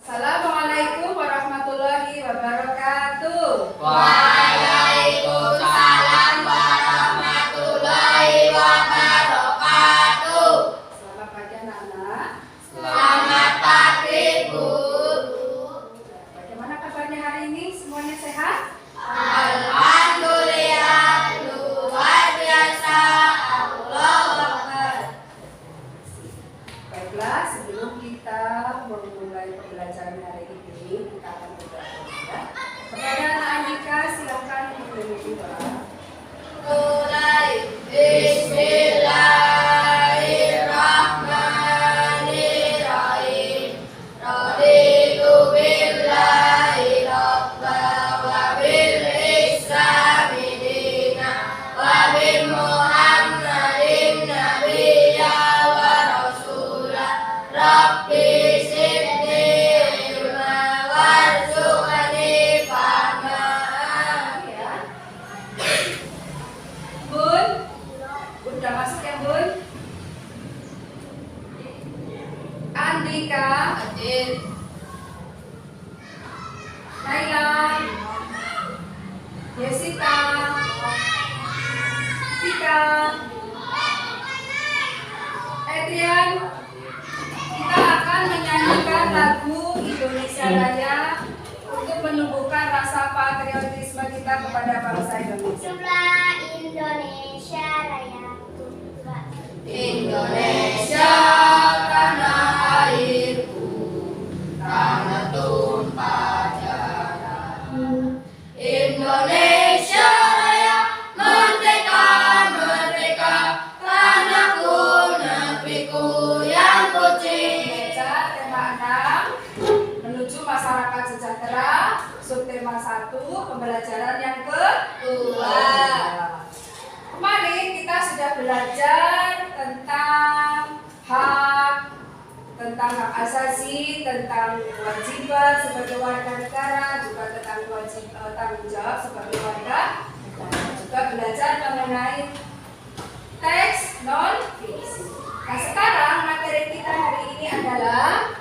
Assalamualaikum warahmatullahi wabarakatuh. Waalaikumsalam warahmatullahi wabarakatuh. Selamat pagi anak-anak. Selamat pagi Bu. Bagaimana kabarnya hari ini? Semuanya sehat? Alhamdulillah, luar biasa. Allahu Akbar. Baiklah, sebelum kita memulai pembelajaran hari ini, kita akan berdoa ya. Kepada anak Andika, silakan memiliki doa. Mulai. Bismillahirrahmanirrahim. Raditu billahi rabba wa bil islami dina wa bi Muhammadin nabiyya wa rasula. Rabbi zidni ilma warzuqni fahma. Ya. Bun, udah masuk ya Bun? Andika, Adil. Naila, Jessica, Tika, Adrian. Kita akan menyanyikan lagu Indonesia Raya untuk menumbuhkan rasa patriotisme kita kepada bangsa Indonesia. Jumlah Indonesia Raya Tunggal. Indonesia tanah airku, tanah tumpah darahku. Indonesia Raya merdeka, merdeka, tanahku, negeriku yang kuci. Baca tema 6 menuju masyarakat sejahtera, subtema 1 pembelajaran yang kedua. Kemarin kita sudah belajar tentang hak asasi, tentang kewajiban sebagai warga negara, juga tentang tanggung jawab sebagai warga negara. Juga belajar mengenai teks non fiksi. Nah, sekarang materi kita hari ini adalah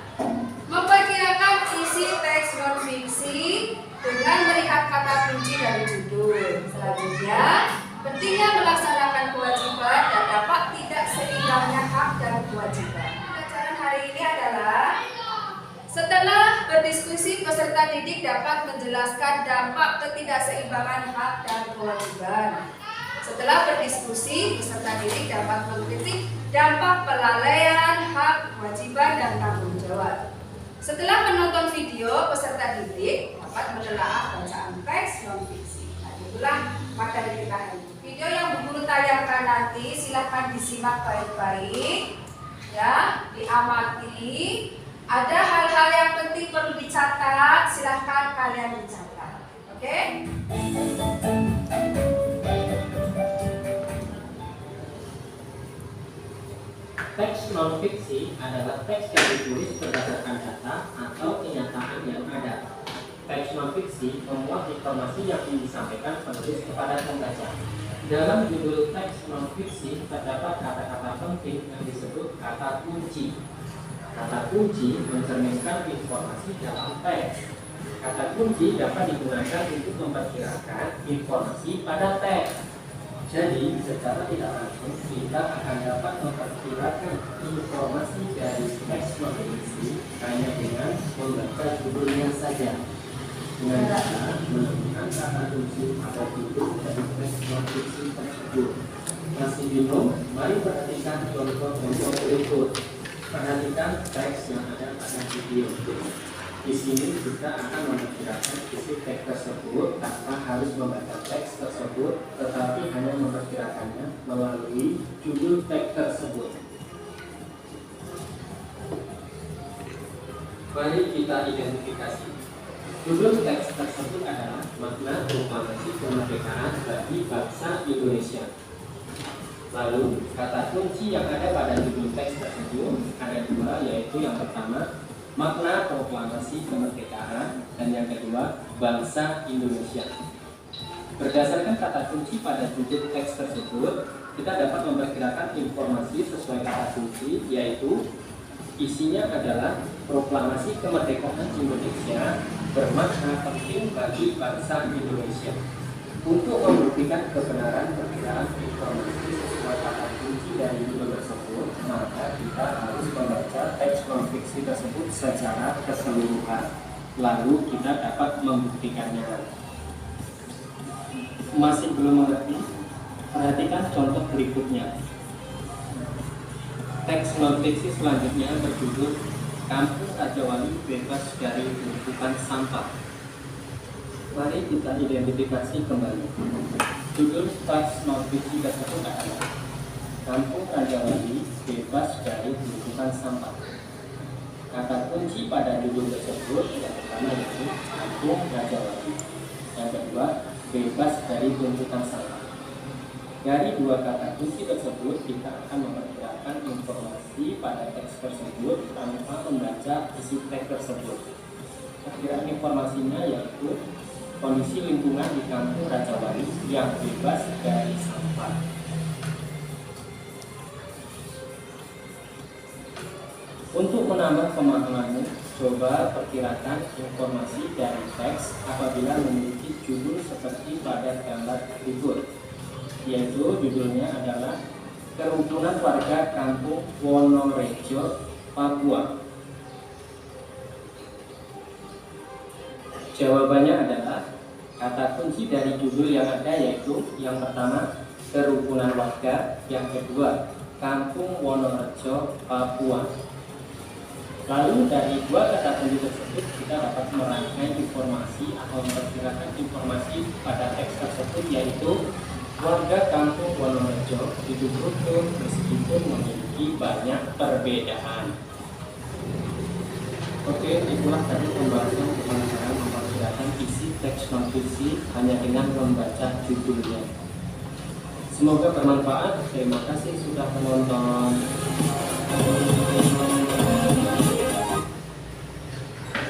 memperkirakan isi teks non fiksi dengan melihat kata kunci dari judul. Selanjutnya, pentingnya melaksanakan kewajiban dan dapat tidak seimbangnya hak dan kewajiban. Pelajaran hari ini adalah setelah berdiskusi, peserta didik dapat menjelaskan dampak ketidakseimbangan hak dan kewajiban. Setelah berdiskusi, peserta didik dapat mengkritik dampak pelalaian hak, kewajiban, dan tanggung jawab. Setelah menonton video, peserta didik dapat menelaah bacaan teks non fiksi. Nah, itulah materi kita hari ini. Video yang Bu Guru tayangkan nanti silahkan disimak baik-baik, ya, diamati. Ada hal-hal yang penting perlu dicatat, silahkan kalian dicatat. Oke? Teks non-fiksi adalah teks yang ditulis berdasarkan data atau kenyataan yang ada. Teks non-fiksi memuat informasi yang ingin disampaikan penulis kepada pembaca. Dalam judul teks non-fiksi terdapat kata-kata penting yang disebut kata kunci. Kata kunci mencerminkan informasi dalam teks. Kata kunci dapat digunakan untuk memperkirakan informasi pada teks. Jadi, secara tidak langsung kita akan dapat memperkirakan informasi dari teks non-fiksi hanya dengan membaca judulnya saja. Dengan cara menemukan kata kunci atau judul dari teks non-fiksi tersebut. Masih bingung? Mari perhatikan contoh-contoh berikut. Perhatikan teks yang ada pada video. Di sini kita akan memperkirakan isi teks tersebut tanpa harus membaca teks tersebut, tetapi hanya memperkirakannya melalui judul teks tersebut. Mari kita identifikasi. Judul teks tersebut adalah makna proklamasi kemerdekaan bagi bangsa Indonesia. Lalu, kata kunci yang ada pada judul teks tersebut ada dua, yaitu yang pertama, makna proklamasi kemerdekaan, dan yang kedua, bangsa Indonesia. Berdasarkan kata kunci pada judul teks tersebut, kita dapat memperkirakan informasi sesuai kata kunci, yaitu Isinya adalah proklamasi kemerdekaan Indonesia bermakna penting bagi bangsa Indonesia. Untuk membuktikan kebenaran perkiraan informasi sesuai kata kunci dari judul tersebut, maka kita harus membaca teks non-fiksi tersebut secara keseluruhan. Lalu kita dapat membuktikannya. Masih belum mengerti? Perhatikan contoh berikutnya. Teks non-fiksi selanjutnya berjudul Kampung Rajawali Bebas dari Tumpukan Sampah. Mari kita identifikasi kembali. Judul teks non-fiksi tersebut adalah Kampung Rajawali Bebas dari Tumpukan Sampah. Kata kunci pada judul tersebut yang pertama yaitu Kampung Rajawali, yang kedua bebas dari tumpukan sampah. Dari dua kata kunci tersebut kita akan memperkirakan informasi pada teks tersebut tanpa membaca isi teks tersebut. Perkiraan informasinya yaitu kondisi lingkungan di Kampung Rajawali yang bebas dari sampah. Untuk menambah pemahamanmu, coba perkirakan informasi dari teks apabila memiliki judul seperti pada gambar berikut, yaitu judulnya adalah Kerukunan Warga Kampung Wonorejo, Papua. Jawabannya adalah kata kunci dari judul yang ada yaitu yang pertama kerukunan warga, yang kedua Kampung Wonorejo, Papua. Lalu dari dua kata kunci tersebut kita dapat merangkai informasi atau memperkirakan informasi pada teks tersebut yaitu warga Kampung Wonorejo hidup rukun meskipun memiliki banyak perbedaan. Oke, itulah tadi pembahasan tentang cara memperkirakan isi teks non-fiksi hanya dengan membaca judulnya. Semoga bermanfaat. Terima kasih sudah menonton.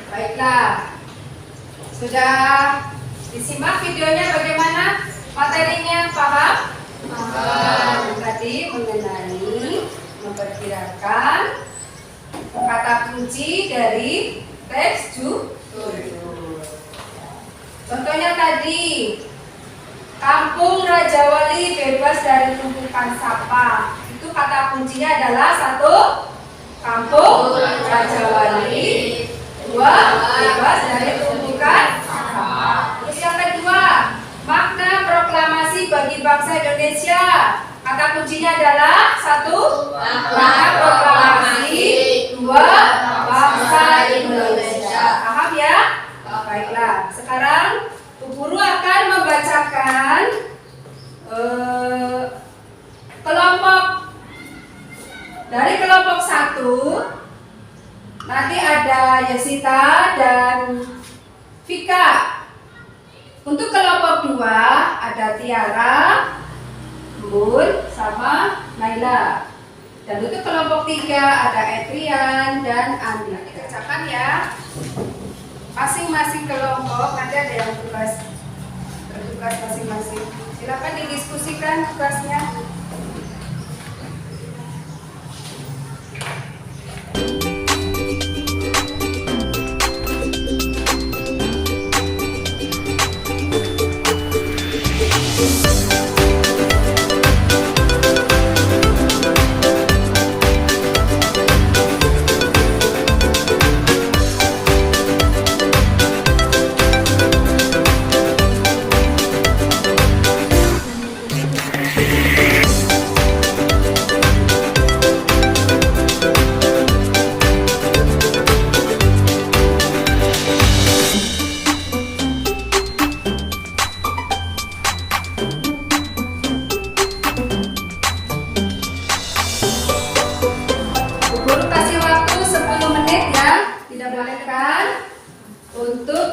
Baiklah, sudah disimak videonya bagaimana? Materinya paham? Paham. Tadi mengenai memperkirakan kata kunci dari teks judul. Contohnya tadi, Kampung Rajawali bebas dari tumpukan sampah. Itu kata kuncinya adalah satu, Kampung Rajawali. Dua, bebas dari tumpukan sampah. Terus yang kedua, makna proklamasi bagi bangsa Indonesia. Kata kuncinya adalah satu, makna proklamasi. Dua, bangsa Indonesia. Paham ya? Baiklah, sekarang Bu Guru akan membacakan kelompok. Dari kelompok 1 nanti ada Yesita dan Vika. Untuk kelompok 2 ada Tiara, Bun, sama Naila. Dan untuk kelompok 3 ada Etrian dan Andi. Dikerjakan ya. Masing-masing kelompok nanti ada yang bertugas masing-masing. Silakan didiskusikan tugasnya.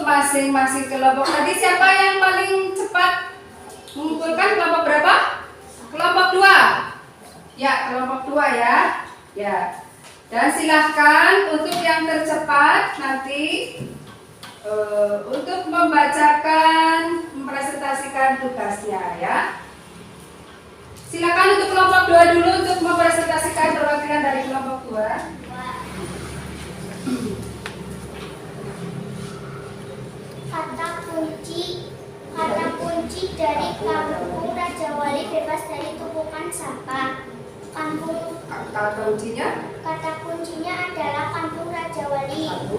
Masing-masing kelompok tadi siapa yang paling cepat mengumpulkan kelompok berapa? Kelompok 2. Ya, kelompok 2 ya. Ya. Dan silahkan untuk yang tercepat nanti untuk membacakan, mempresentasikan tugasnya ya. Silakan untuk kelompok 2 dulu untuk mempresentasikan perwakilan dari kelompok 2. Kata kunci dari Kampung Raja Wali bebas dari tumpukan sampah. Kata kuncinya adalah Kampung Raja Wali. 1.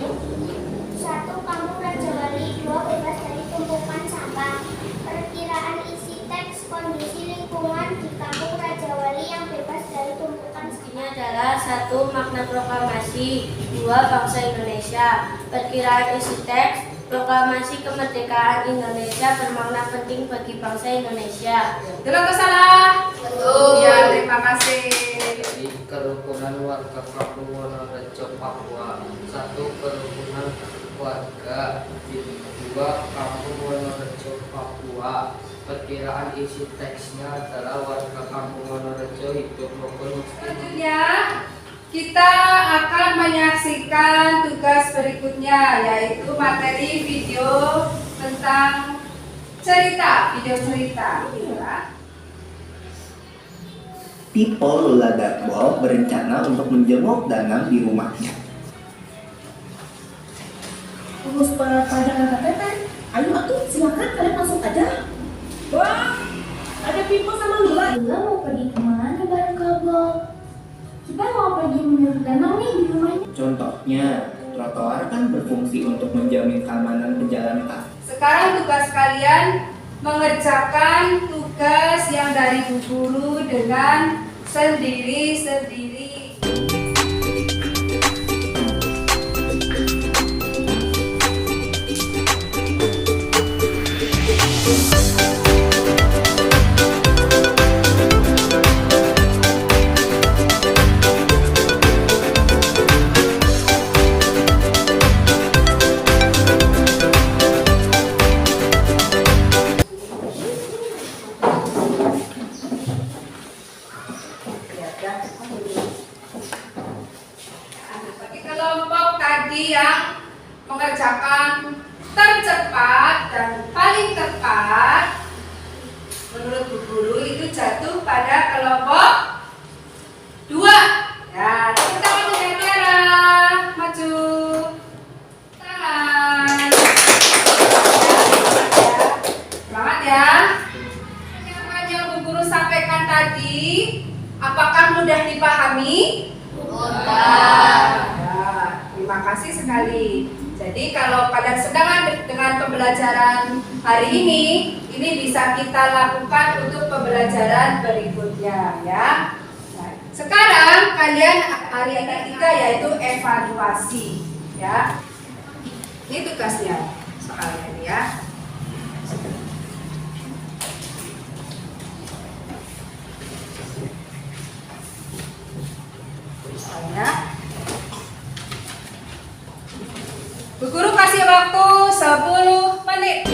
Kampung Raja Wali. 2. Bebas dari tumpukan sampah. Perkiraan isi teks kondisi lingkungan di Kampung Raja Wali yang bebas dari tumpukan sampah. Ini adalah 1. Makna proklamasi. 2. Bangsa Indonesia. Perkiraan isi teks. Proklamasi kemerdekaan Indonesia bermakna penting bagi bangsa Indonesia. Betul atau salah? Betul. Ya, terima kasih. Jadi kerukunan warga Kampung Wonorejo Papua. 1. Kerukunan warga. 2. Kampung Wonorejo Papua. Perkiraan isi teksnya adalah warga Kampung Wonorejo hidup rukun miskin. Selanjutnya kita akan menyaksikan tugas berikutnya, yaitu materi video tentang video cerita. People Luladatbo berencana untuk menjenguk Danang di rumahnya. Urus pandangan KTP. Ayo atuh, silakan kalian masuk aja. Wah, ada Pipo sama Lula. Lula mau pergi kemana bareng Kabel? Kita mau pergi menurut Danang nih di rumahnya. Contohnya, trotoar kan berfungsi untuk menjamin keamanan pejalan kaki. Sekarang tugas kalian mengerjakan tugas yang dari Bu Guru dengan sendiri-sendiri. Bagi kelompok tadi yang mengerjakan tercepat dan paling tepat menurut Bu Guru itu jatuh pada kelompok 2. Ya, tepuk tangan untuk Tiara. Maju. Tangan. Semangat ya. Yang Bu Guru sampaikan tadi, apakah mudah dipahami? Ya, terima kasih sekali. Jadi kalau kalian sedang dengan pembelajaran hari ini bisa kita lakukan untuk pembelajaran berikutnya ya. Nah, sekarang kalian hari yang ketiga yaitu evaluasi ya. Ini tugasnya soalnya ini ya. Bu Guru kasih waktu 10 menit.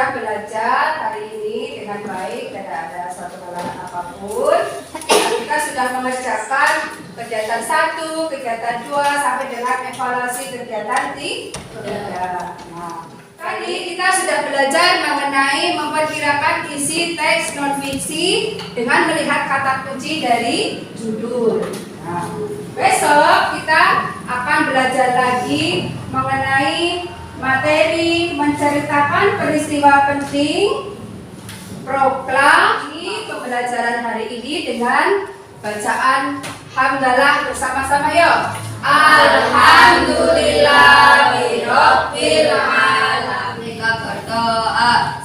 Belajar hari ini dengan baik, tidak ada suatu halangan apapun. Kita sudah mengerjakan kegiatan 1, kegiatan 2 sampai dengan evaluasi kegiatan 3. Nah, tadi kita sudah belajar mengenai memperkirakan isi teks non fiksi dengan melihat kata kunci dari judul. Nah, besok kita akan belajar lagi mengenai materi menceritakan peristiwa penting proklamasi. Pembelajaran hari ini dengan bacaan hamdalah bersama-sama yuk. Alhamdulillahirabbil alamin. Kita berdoa.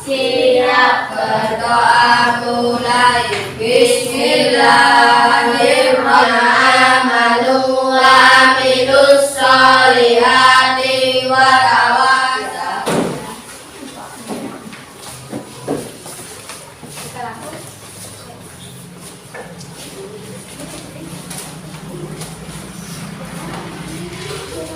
Siap berdoa mulai. Bismillahirrahmanirrahim. Amilus solihati wa tawassaw.